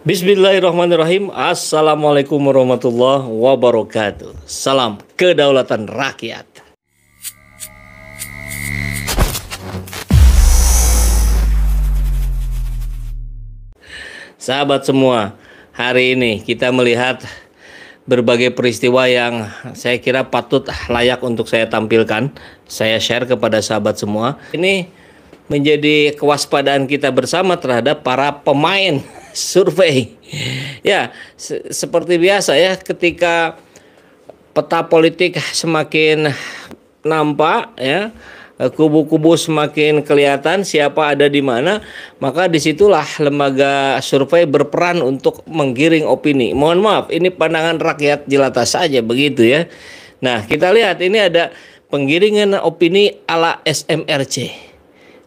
Bismillahirrahmanirrahim. Assalamualaikum warahmatullahi wabarakatuh. Salam kedaulatan rakyat. Sahabat semua, hari ini kita melihat berbagai peristiwa yang saya kira patut layak untuk saya tampilkan. Saya share kepada sahabat semua. Ini menjadi kewaspadaan kita bersama terhadap para pemain survei. Ya, seperti biasa ya, ketika peta politik semakin nampak ya, kubu-kubu semakin kelihatan siapa ada di mana, maka disitulah lembaga survei berperan untuk menggiring opini. Mohon maaf, ini pandangan rakyat jelata saja begitu ya. Nah, kita lihat ini ada penggiringan opini ala SMRC.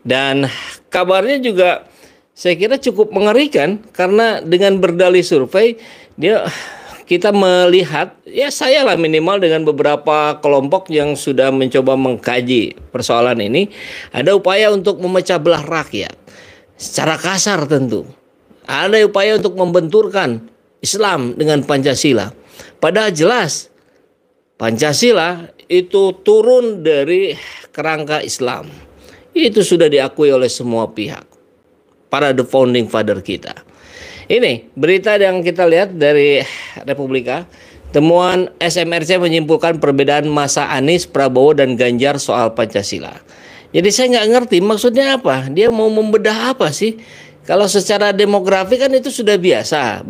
Dan kabarnya juga saya kira cukup mengerikan, karena dengan berdalih survei kita melihat, ya saya lah minimal dengan beberapa kelompok yang sudah mencoba mengkaji persoalan ini, ada upaya untuk memecah belah rakyat secara kasar tentu. Ada upaya untuk membenturkan Islam dengan Pancasila. Padahal jelas Pancasila itu turun dari kerangka Islam. Itu sudah diakui oleh semua pihak, para the founding father kita. Ini berita yang kita lihat dari Republika. Temuan SMRC menyimpulkan perbedaan masa Anies, Prabowo, dan Ganjar soal Pancasila. Jadi saya nggak ngerti maksudnya apa. Dia mau membedah apa sih? Kalau secara demografi kan itu sudah biasa.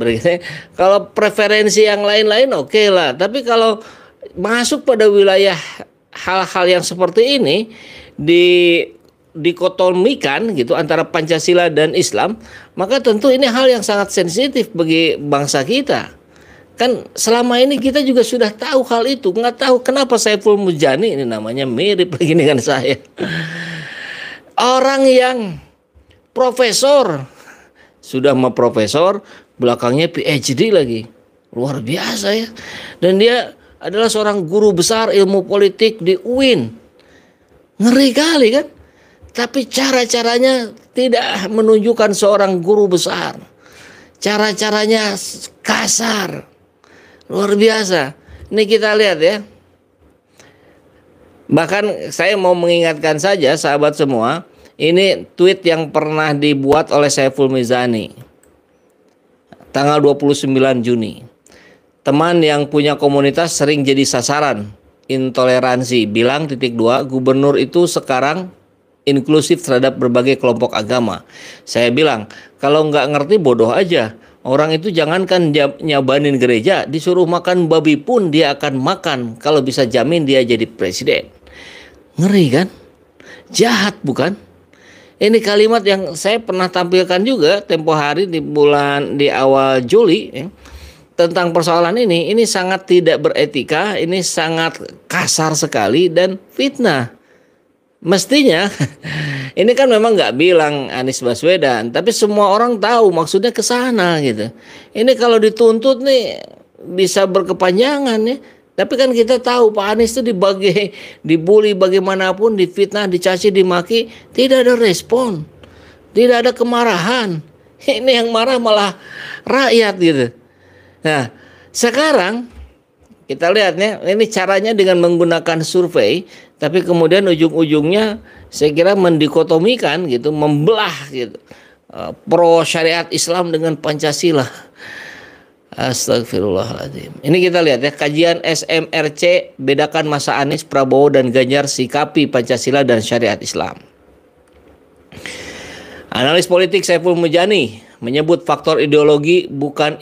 Kalau preferensi yang lain-lain oke lah. Tapi kalau masuk pada wilayah hal-hal yang seperti ini, dikotomikan gitu antara Pancasila dan Islam, maka tentu ini hal yang sangat sensitif bagi bangsa kita. Kan selama ini kita juga sudah tahu hal itu. Nggak tahu kenapa Saiful Mujani, ini namanya mirip lagi dengan saya, orang yang profesor, sudah mau profesor, belakangnya PhD lagi, luar biasa ya. Dan dia adalah seorang guru besar ilmu politik di UIN. Ngeri kali kan? Tapi cara-caranya tidak menunjukkan seorang guru besar. Cara-caranya kasar. Luar biasa. Ini kita lihat ya. Bahkan saya mau mengingatkan saja sahabat semua, ini tweet yang pernah dibuat oleh Saiful Mizani tanggal 29 Juni. Teman yang punya komunitas sering jadi sasaran intoleransi. Bilang .2, gubernur itu sekarang inklusif terhadap berbagai kelompok agama. Saya bilang, kalau nggak ngerti bodoh aja. Orang itu jangankan nyabanin gereja, disuruh makan babi pun dia akan makan kalau bisa jamin dia jadi presiden. Ngeri kan? Jahat bukan? Ini kalimat yang saya pernah tampilkan juga tempo hari di awal Juli ya, tentang persoalan ini. Ini sangat tidak beretika, ini sangat kasar sekali dan fitnah. Mestinya ini kan memang nggak bilang Anies Baswedan, tapi semua orang tahu maksudnya ke sana gitu. Ini kalau dituntut nih bisa berkepanjangan ya. Tapi kan kita tahu Pak Anies itu dibully bagaimanapun, difitnah, dicaci, dimaki, tidak ada respon, tidak ada kemarahan. Ini yang marah malah rakyat gitu. Nah, sekarang kita lihat ya, ini caranya dengan menggunakan survei, tapi kemudian ujung-ujungnya saya kira mendikotomikan gitu, membelah gitu, pro syariat Islam dengan Pancasila. Astagfirullahaladzim. Ini kita lihat ya, kajian SMRC bedakan masa Anies, Prabowo, dan Ganjar sikapi Pancasila dan syariat Islam. Analis politik Saiful Mujani menyebut faktor ideologi bukan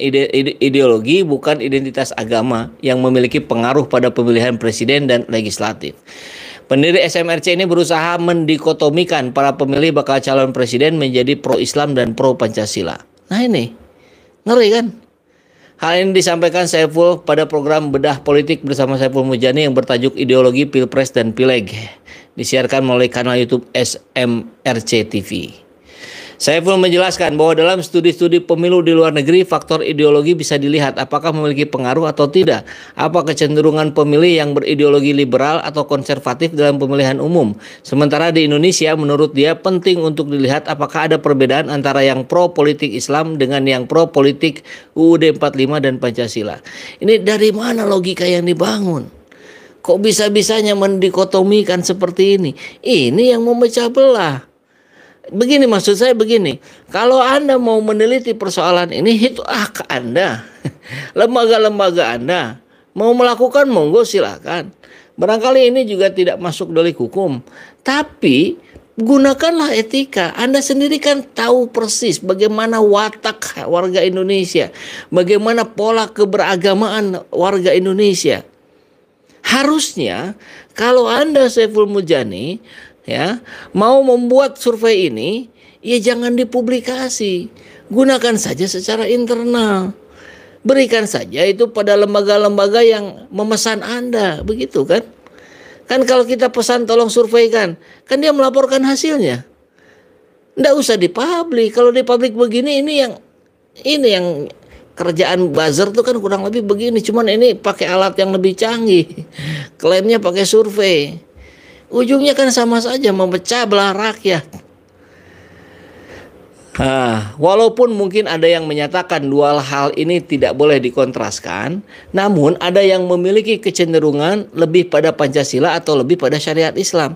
identitas agama yang memiliki pengaruh pada pemilihan presiden dan legislatif. Pendiri SMRC ini berusaha mendikotomikan para pemilih bakal calon presiden menjadi pro-Islam dan pro-Pancasila. Nah ini, ngeri kan? Hal ini disampaikan Saiful pada program Bedah Politik bersama Saiful Mujani yang bertajuk Ideologi Pilpres dan Pileg, disiarkan melalui kanal YouTube SMRC TV. Saiful menjelaskan bahwa dalam studi-studi pemilu di luar negeri, faktor ideologi bisa dilihat apakah memiliki pengaruh atau tidak. Apa kecenderungan pemilih yang berideologi liberal atau konservatif dalam pemilihan umum. Sementara di Indonesia, menurut dia penting untuk dilihat apakah ada perbedaan antara yang pro politik Islam dengan yang pro politik UUD 45 dan Pancasila. Ini dari mana logika yang dibangun? Kok bisa-bisanya mendikotomikan seperti ini? Ini yang memecah belah. Begini, maksud saya begini, kalau Anda mau meneliti persoalan ini, itu hak Anda. Lembaga-lembaga Anda mau melakukan, monggo silakan. Barangkali ini juga tidak masuk delik hukum, tapi gunakanlah etika. Anda sendiri kan tahu persis bagaimana watak warga Indonesia, bagaimana pola keberagamaan warga Indonesia. Harusnya kalau Anda Saiful Mujani ya mau membuat survei ini, ya jangan dipublikasi, gunakan saja secara internal, berikan saja itu pada lembaga-lembaga yang memesan Anda, begitu kan? Kan kalau kita pesan tolong surveikan, kan dia melaporkan hasilnya, nggak usah dipublik. Kalau dipublik begini, ini yang kerjaan buzzer tuh kan kurang lebih begini, cuman ini pakai alat yang lebih canggih, klaimnya pakai survei. Ujungnya kan sama saja, memecah belah rakyat. Walaupun mungkin ada yang menyatakan dua hal ini tidak boleh dikontraskan, namun ada yang memiliki kecenderungan lebih pada Pancasila atau lebih pada syariat Islam.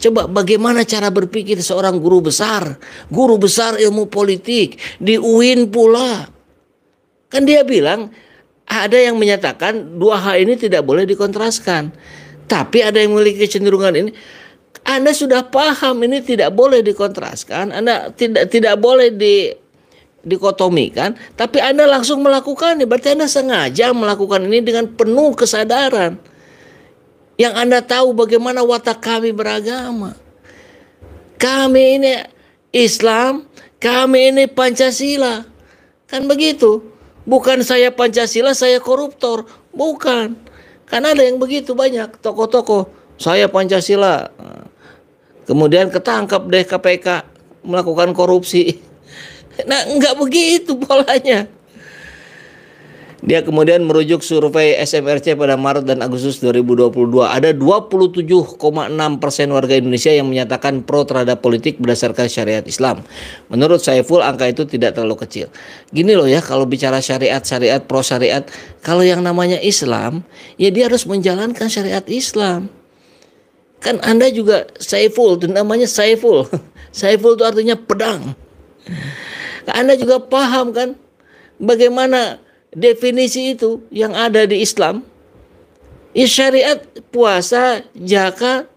Coba bagaimana cara berpikir seorang guru besar ilmu politik di UIN pula. Kan dia bilang ada yang menyatakan dua hal ini tidak boleh dikontraskan. Tapi ada yang memiliki kecenderungan ini. Anda sudah paham ini tidak boleh dikontraskan, Anda tidak boleh dikotomikan, tapi Anda langsung melakukan ini. Berarti Anda sengaja melakukan ini dengan penuh kesadaran. Yang Anda tahu bagaimana watak kami beragama. Kami ini Islam, kami ini Pancasila. Kan begitu. Bukan saya Pancasila, saya koruptor. Bukan. Kan ada yang begitu banyak tokoh-tokoh, saya Pancasila, kemudian ketangkap deh KPK melakukan korupsi. Nah, enggak begitu polanya. Dia kemudian merujuk survei SMRC pada Maret dan Agustus 2022. Ada 27,6% warga Indonesia yang menyatakan pro terhadap politik berdasarkan syariat Islam. Menurut Saiful, angka itu tidak terlalu kecil. Gini loh ya, kalau bicara syariat, pro syariat, kalau yang namanya Islam, ya dia harus menjalankan syariat Islam. Kan Anda juga Saiful, itu namanya Saiful. Saiful itu artinya pedang. Anda juga paham kan bagaimana definisi itu yang ada di Islam. Ya syariat, puasa, zakat,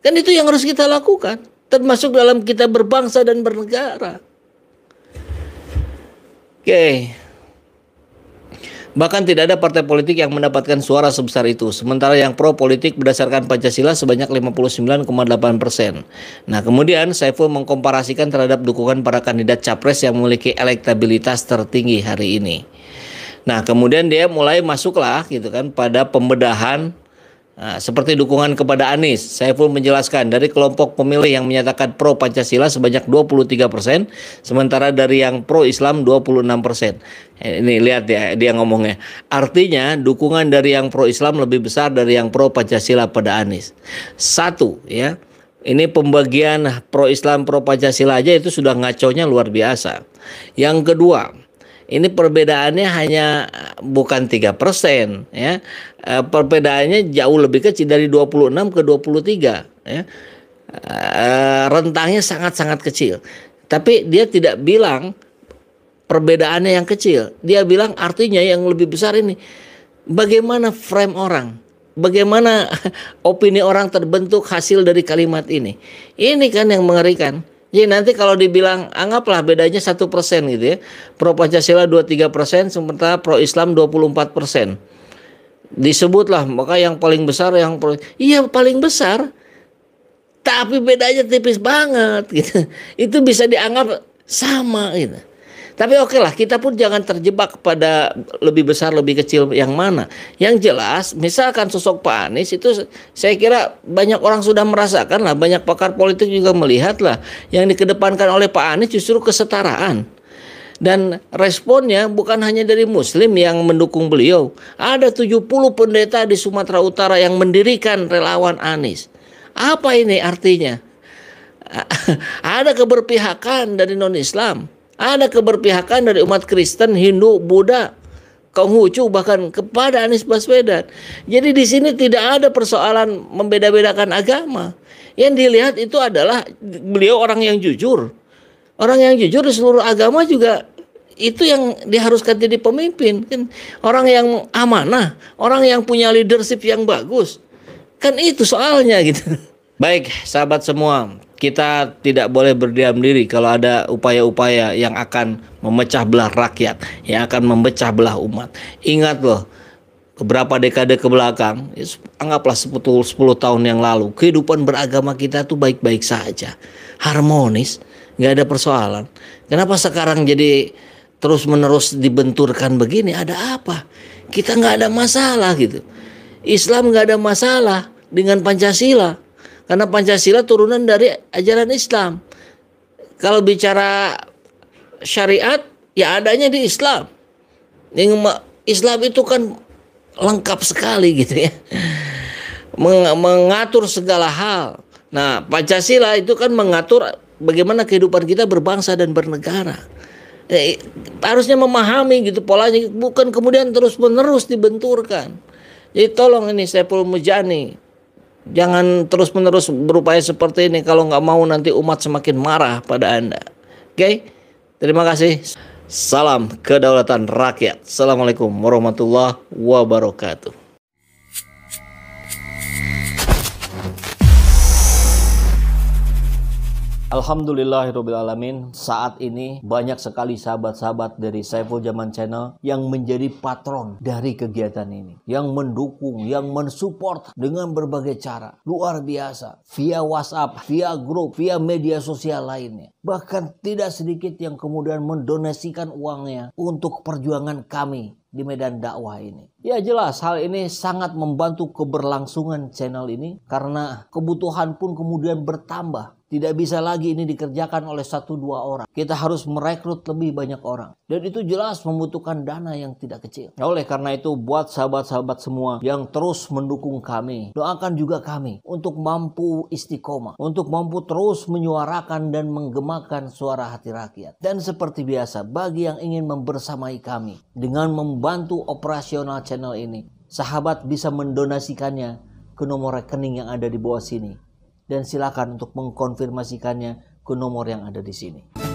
kan itu yang harus kita lakukan, termasuk dalam kita berbangsa dan bernegara. Oke. Bahkan tidak ada partai politik yang mendapatkan suara sebesar itu. Sementara yang pro politik berdasarkan Pancasila sebanyak 59,8%. Nah, kemudian Saiful mengkomparasikan terhadap dukungan para kandidat capres yang memiliki elektabilitas tertinggi hari ini. Nah, kemudian dia mulai masuklah gitu kan pada pembedahan seperti dukungan kepada Anies. Saiful menjelaskan dari kelompok pemilih yang menyatakan pro Pancasila sebanyak 23%, sementara dari yang pro Islam 26%. Ini lihat ya dia ngomongnya. Artinya dukungan dari yang pro Islam lebih besar dari yang pro Pancasila pada Anies. Satu ya. Ini pembagian pro Islam pro Pancasila aja itu sudah ngaconya luar biasa. Yang kedua, ini perbedaannya hanya bukan 3% ya. Perbedaannya jauh lebih kecil dari 26 ke 23 ya. Rentangnya sangat-sangat kecil. Tapi dia tidak bilang perbedaannya yang kecil. Dia bilang artinya yang lebih besar ini. Bagaimana frame orang? Bagaimana opini orang terbentuk hasil dari kalimat ini? Ini kan yang mengerikan. Jadi nanti kalau dibilang anggaplah bedanya 1% gitu ya. Pro Pancasila 23%, sementara pro Islam 24%. Disebutlah maka yang paling besar yang pro. Iya paling besar. Tapi bedanya tipis banget gitu. Itu bisa dianggap sama gitu. Tapi oke lah, kita pun jangan terjebak pada lebih besar, lebih kecil yang mana. Yang jelas, misalkan sosok Pak Anies itu saya kira banyak orang sudah merasakan lah, banyak pakar politik juga melihat lah, yang dikedepankan oleh Pak Anies justru kesetaraan. Dan responnya bukan hanya dari Muslim yang mendukung beliau. Ada 70 pendeta di Sumatera Utara yang mendirikan relawan Anies. Apa ini artinya? Ada keberpihakan dari non-Islam. Ada keberpihakan dari umat Kristen, Hindu, Buddha, Konghucu, bahkan kepada Anies Baswedan. Jadi di sini tidak ada persoalan membeda-bedakan agama. Yang dilihat itu adalah beliau orang yang jujur. Orang yang jujur di seluruh agama juga itu yang diharuskan jadi pemimpin. Kan orang yang amanah, orang yang punya leadership yang bagus. Kan itu soalnya gitu. Baik, sahabat semua, kita tidak boleh berdiam diri kalau ada upaya-upaya yang akan memecah belah rakyat, yang akan memecah belah umat. Ingat loh, beberapa dekade ke belakang, anggaplah 10 tahun yang lalu, kehidupan beragama kita tuh baik-baik saja, harmonis, nggak ada persoalan. Kenapa sekarang jadi terus-menerus dibenturkan begini? Ada apa? Kita nggak ada masalah gitu. Islam nggak ada masalah dengan Pancasila. Karena Pancasila turunan dari ajaran Islam. Kalau bicara syariat, ya adanya di Islam. Islam itu kan lengkap sekali gitu ya. Mengatur segala hal. Nah, Pancasila itu kan mengatur bagaimana kehidupan kita berbangsa dan bernegara. Harusnya memahami gitu polanya, bukan kemudian terus-menerus dibenturkan. Jadi tolong ini Saiful Mujani, jangan terus-menerus berupaya seperti ini. Kalau nggak mau nanti umat semakin marah pada Anda. Oke? Terima kasih. Salam kedaulatan rakyat. Assalamualaikum warahmatullahi wabarakatuh. Alhamdulillahirrabbilalamin. Saat ini banyak sekali sahabat-sahabat dari Saiful Zaman Channel yang menjadi patron dari kegiatan ini, yang mendukung, yang mensupport dengan berbagai cara. Luar biasa, via WhatsApp, via grup, via media sosial lainnya. Bahkan tidak sedikit yang kemudian mendonasikan uangnya untuk perjuangan kami di medan dakwah ini. Ya jelas hal ini sangat membantu keberlangsungan channel ini, karena kebutuhan pun kemudian bertambah. Tidak bisa lagi ini dikerjakan oleh 1-2 orang. Kita harus merekrut lebih banyak orang. Dan itu jelas membutuhkan dana yang tidak kecil. Nah, oleh karena itu buat sahabat-sahabat semua yang terus mendukung kami, doakan juga kami untuk mampu istiqomah, untuk mampu terus menyuarakan dan menggemakan suara hati rakyat. Dan seperti biasa, bagi yang ingin membersamai kami dengan membantu operasional channel ini, sahabat bisa mendonasikannya ke nomor rekening yang ada di bawah sini. Dan silakan untuk mengkonfirmasikannya ke nomor yang ada di sini.